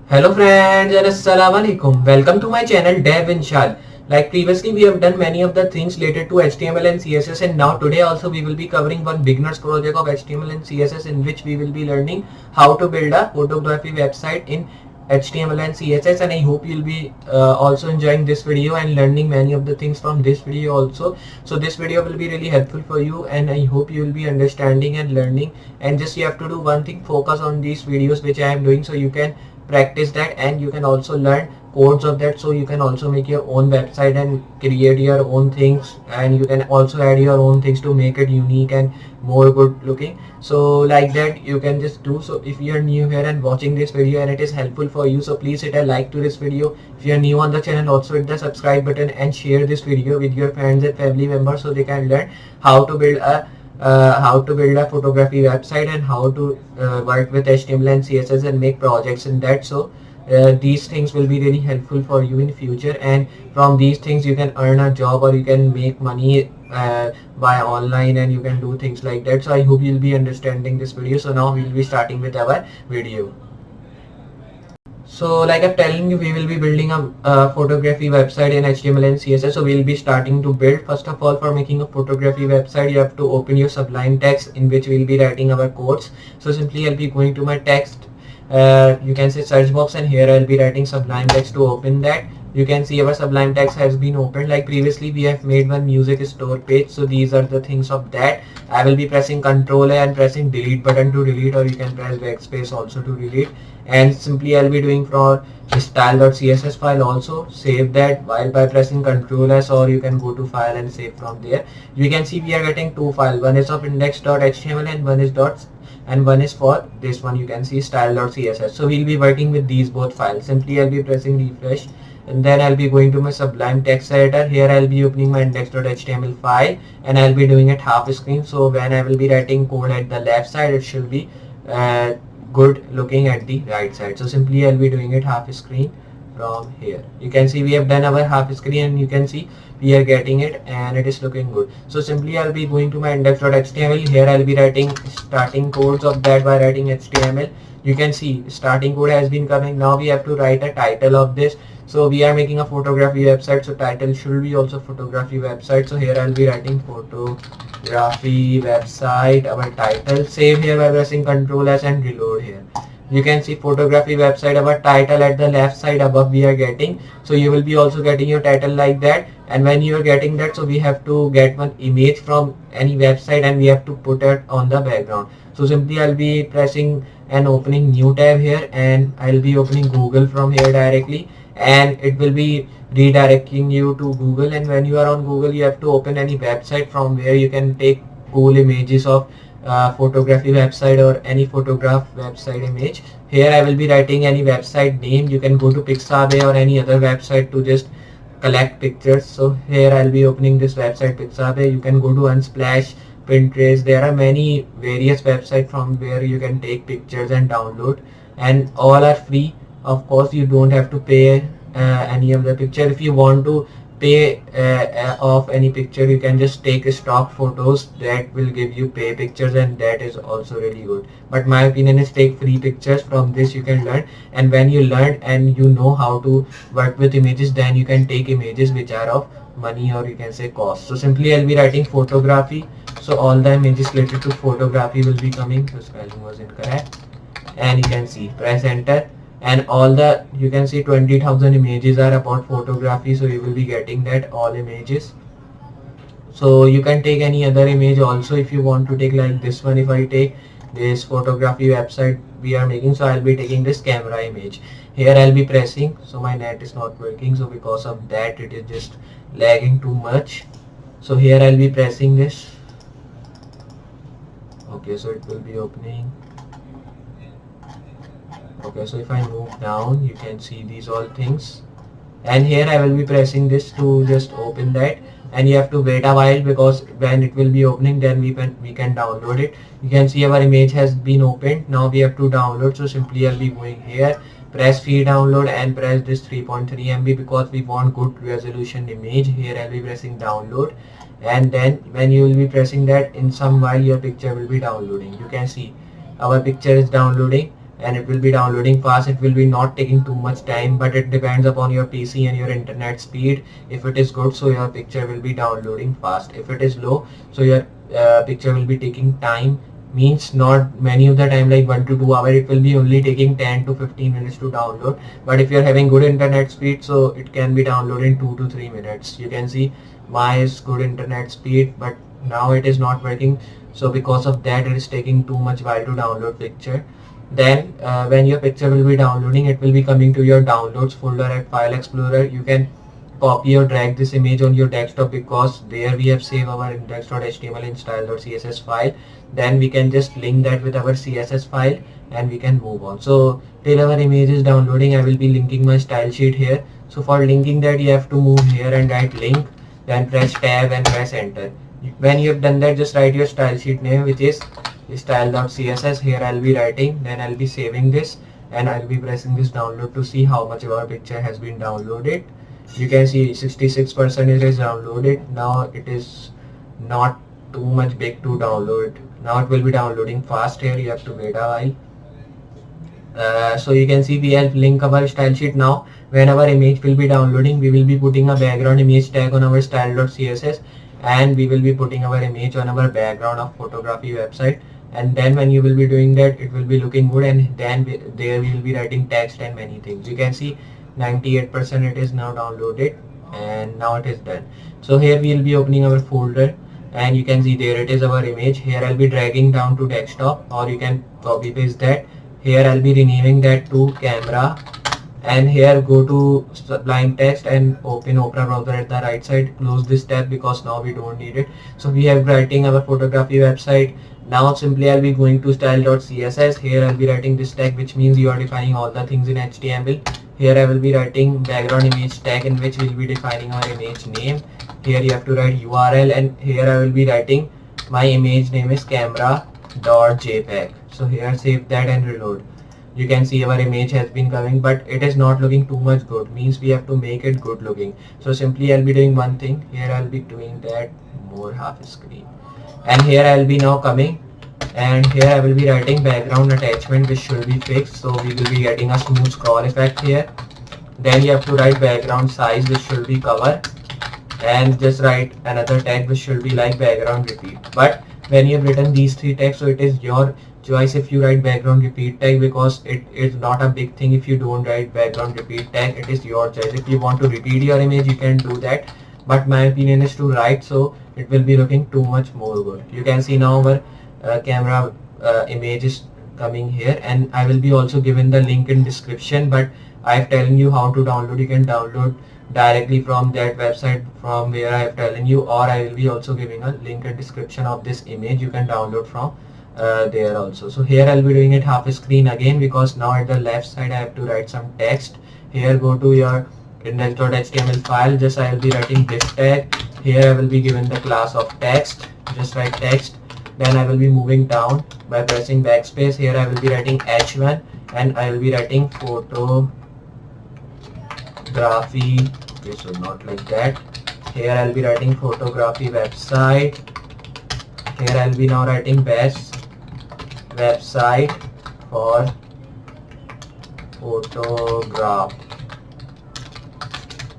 Hello friends and assalamu alaikum. Welcome to my channel Dev Inshal. Like previously we have done many of the things related to HTML and CSS, and now today also we will be covering one beginner's project of HTML and CSS in which we will be learning how to build a photography website in HTML and CSS, and I hope you'll be also enjoying this video and learning many of the things from this video also. So this video will be really helpful for you, and I hope you will be understanding and learning. And just you have to do one thing: focus on these videos which I am doing, so you can practice that and you can also learn codes of that, so you can also make your own website and create your own things, and you can also add your own things to make it unique and more good looking. So like that you can just do. So if you are new here and watching this video and it is helpful for you, so please hit a like to this video. If you are new on the channel, also hit the subscribe button and share this video with your friends and family members so they can learn how to build a photography website and how to work with HTML and CSS and make projects in that. So these things will be really helpful for you in future, and from these things you can earn a job or you can make money by online, and you can do things like that. So I hope you'll be understanding this video. So now we'll be starting with our video. So like I'm telling you, we will be building a photography website in HTML and CSS. So we'll be starting to build. First of all, for making a photography website, you have to open your Sublime Text in which we'll be writing our codes. So simply I'll be going to my text, you can say search box, and here I'll be writing Sublime Text to open that. You can see our Sublime Text has been opened. Like previously we have made one music store page, so these are the things of that. I will be pressing Ctrl A and pressing delete button to delete, or you can press backspace also to delete. And simply I'll be doing for style.css file also, save that while by pressing Ctrl S, or you can go to file and save from there. You can see we are getting two files, one is of index.html and one is for this one, you can see style.css. So we'll be working with these both files. Simply I'll be pressing refresh, and then I'll be going to my Sublime Text Editor. Here I'll be opening my index.html file and I'll be doing it half screen. So when I will be writing code at the left side, it should be good looking at the right side. So simply I'll be doing it half screen from here. You can see we have done our half screen, and you can see we are getting it and it is looking good. So simply I'll be going to my index.html. Here I'll be writing starting codes of that by writing HTML. You can see starting code has been coming. Now we have to write a title of this. So we are making a photography website, so title should be also photography website. So here I'll be writing photography website, our title. Save here by pressing Ctrl S and reload here. You can see photography website, our title at the left side above we are getting. So you will be also getting your title like that. And when you are getting that, so we have to get one image from any website and we have to put it on the background. So simply I'll be pressing and opening new tab here, and I'll be opening Google from here directly, and it will be redirecting you to Google. And when you are on Google, you have to open any website from where you can take cool images of photography website or any photograph website image. Here I will be writing any website name. You can go to Pixabay or any other website to just collect pictures. So here I'll be opening this website Pixabay. You can go to Unsplash, Pinterest. There are many various websites from where you can take pictures and download, and all are free. Of course you don't have to pay any of the picture. If you want to pay of any picture, you can just take stock photos that will give you pay pictures, and that is also really good. But my opinion is take free pictures. From this you can learn, and when you learn and you know how to work with images, then you can take images which are of money, or you can say cost. So simply I'll be writing photography. So all the images related to photography will be coming. So spelling was incorrect, and you can see press enter, and all the, you can see 20,000 images are about photography. So you will be getting that all images. So you can take any other image also if you want to take, like this one. If I take this photography website we are making, so I'll be taking this camera image. Here I'll be pressing, so my net is not working, so because of that it is just lagging too much. So here I'll be pressing this. Okay, so it will be opening. Okay, so if I move down, you can see these all things, and here I will be pressing this to just open that, and you have to wait a while, because when it will be opening, then we can download it. You can see our image has been opened. Now we have to download. So simply I'll be going here, press free download, and press this 3.3 MB because we want good resolution image. Here I'll be pressing download, and then when you will be pressing that, in some while your picture will be downloading. You can see our picture is downloading. and it will be downloading fast. It will be not taking too much time, but it depends upon your PC and your internet speed. If it is good, so your picture will be downloading fast. If it is low, so your picture will be taking time, means not many of the time, like 1 to 2 hours. It will be only taking 10 to 15 minutes to download. But if you're having good internet speed, so it can be downloaded in 2 to 3 minutes. You can see my is good internet speed, but now it is not working, so because of that it is taking too much while to download picture. Then when your picture will be downloading, it will be coming to your downloads folder at File Explorer. You can copy or drag this image on your desktop, because there we have saved our index.html and style.css file. Then we can just link that with our CSS file and we can move on. So till our image is downloading, I will be linking my style sheet here. So for linking that, you have to move here and write link, then press tab and press enter. When you have done that, just write your style sheet name, which is style.css. Here I'll be writing, then I'll be saving this, and I'll be pressing this download to see how much of our picture has been downloaded. You can see 66% is downloaded. Now it is not too much big to download. Now it will be downloading fast. Here you have to wait a while. So you can see we have linked our style sheet. Now when our image will be downloading, we will be putting a background image tag on our style.css, and we will be putting our image on our background of photography website. And then when you will be doing that, it will be looking good, and then there we will be writing text and many things. You can see 98% it is now downloaded, and now it is done. So here we will be opening our folder, and you can see there it is our image. Here I'll be dragging down to desktop, or you can copy paste that. Here I'll be renaming that to camera, and here go to Sublime Text and open Opera browser at the right side. Close this tab because now we don't need it. So we have writing our photography website. Now simply I'll be going to style.css. Here I'll be writing this tag, which means you are defining all the things in HTML. Here I will be writing background image tag, in which we'll be defining our image name. Here you have to write URL, and here I will be writing my image name is camera.jpg. So here save that and reload. You can see our image has been coming, but it is not looking too much good, means we have to make it good looking. So simply I'll be doing one thing. Here I'll be doing that more half screen, and here I'll be now coming, and here I will be writing background attachment, which should be fixed. So we will be getting a smooth scroll effect here. Then you have to write background size, which should be cover, and just write another tag which should be like background repeat. But when you have written these three tags, so it is your choice if you write background repeat tag, because it is not a big thing if you don't write background repeat tag. It is your choice. If you want to repeat your image, you can do that, but my opinion is to write, so it will be looking too much more good. You can see now our camera image is coming here, and I will be also given the link in description, but I have telling you how to download. You can download directly from that website from where I have telling you, or I will be also giving a link in description of this image. You can download from there also. So here I'll be doing it half screen again, because now at the left side I have to write some text. Here go to your index.html file. Just I will be writing this tag. Here I will be given the class of text. Just write text. Then I will be moving down by pressing backspace. Here I will be writing h1, and I will be writing photography. Okay, so not like that. Here I'll be writing photography website. Here I'll be now writing best website for photograph,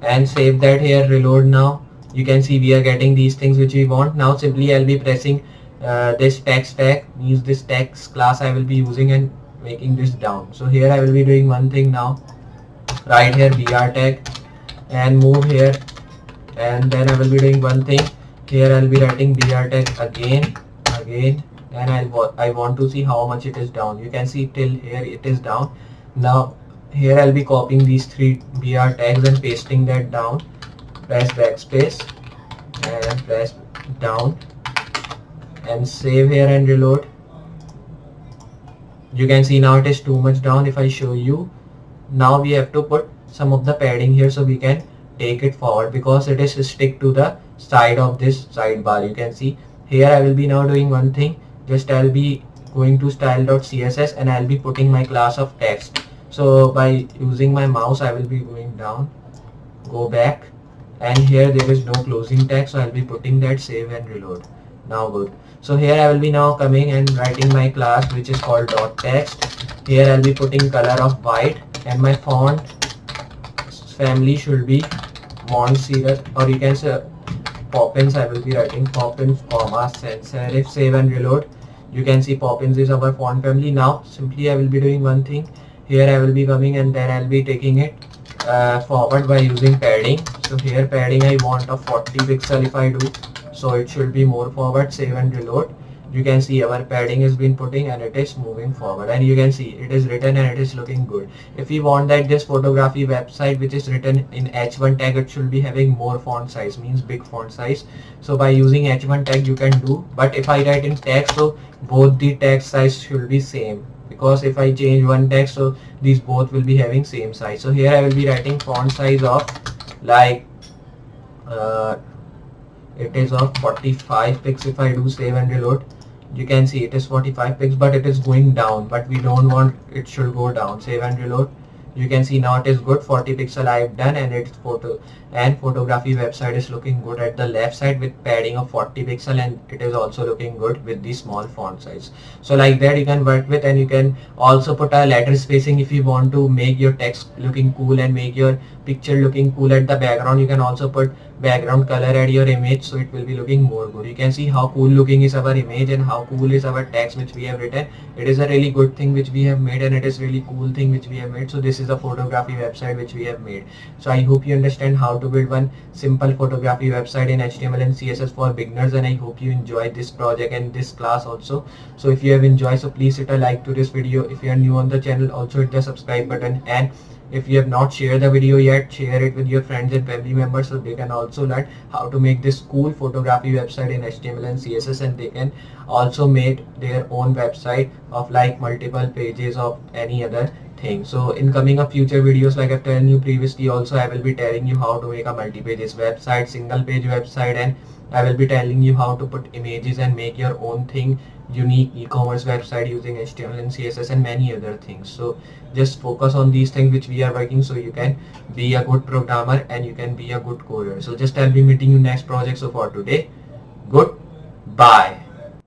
and save that. Here reload. Now you can see we are getting these things which we want. Now simply I'll be pressing this text tag, means this text class I will be using, and making this down. So here I will be doing one thing now. Right here br tag, and move here, and then I will be doing one thing. Here I'll be writing br tag again, and I want to see how much it is down. You can see till here it is down. Now here I'll be copying these three br tags and pasting that down. Press backspace and press down, and save here and reload. You can see now it is too much down. If I show you, now we have to put some of the padding here so we can take it forward, because it is stick to the side of this sidebar. You can see here I will be now doing one thing. Just I'll be going to style.css, and I'll be putting my class of text. So by using my mouse I will be going down, go back, and here there is no closing tag, so I'll be putting that, save and reload. Now good. So here I will be now coming and writing my class which is called dot text. Here I'll be putting color of white and my font family should be Mont Serif, or you can say Poppins. I will be writing Poppins, comma, sans serif. Save and reload. You can see Poppins is our font family. Now simply I will be doing one thing. Here I will be coming and then I'll be taking it forward by using padding. So here padding I want a 40 pixel if I do, so it should be more forward. Save and reload. You can see our padding has been putting and it is moving forward, and you can see it is written and it is looking good. If we want that this photography website which is written in H1 tag, it should be having more font size, means big font size. So by using H1 tag you can do, but if I write in text, so both the text size should be same, because if I change one text, so these both will be having same size. So here I will be writing font size of like it is of 45 pixels. If I do save and reload, you can see it is 45 pixels, but it is going down, but we don't want it should go down. Save and reload. You can see now it is good. 40 pixel I have done, and its photography website is looking good at the left side with padding of 40 pixel, and it is also looking good with the small font size. So like that you can work with, and you can also put a letter spacing if you want to make your text looking cool and make your picture looking cool at the background. You can also put background color at your image, so it will be looking more good. You can see how cool looking is our image and how cool is our text which we have written. It is a really good thing which we have made, and it is really cool thing which we have made. So this is a photography website which we have made. So I hope you understand how to build one simple photography website in HTML and CSS for beginners, and I hope you enjoyed this project and this class also. So if you have enjoyed, so please hit a like to this video. If you are new on the channel, also hit the subscribe button, and if you have not shared the video yet, share it with your friends and family members so they can also learn how to make this cool photography website in HTML and CSS, and they can also make their own website of like multiple pages of any other thing. So in coming up future videos, like I've told you previously also, I will be telling you how to make a multi-pages website, single page website, and I will be telling you how to put images and make your own thing, unique e-commerce website using HTML and CSS and many other things. So just focus on these things which we are working, so you can be a good programmer and you can be a good coder. So just I'll be meeting you next project. So for today, goodbye.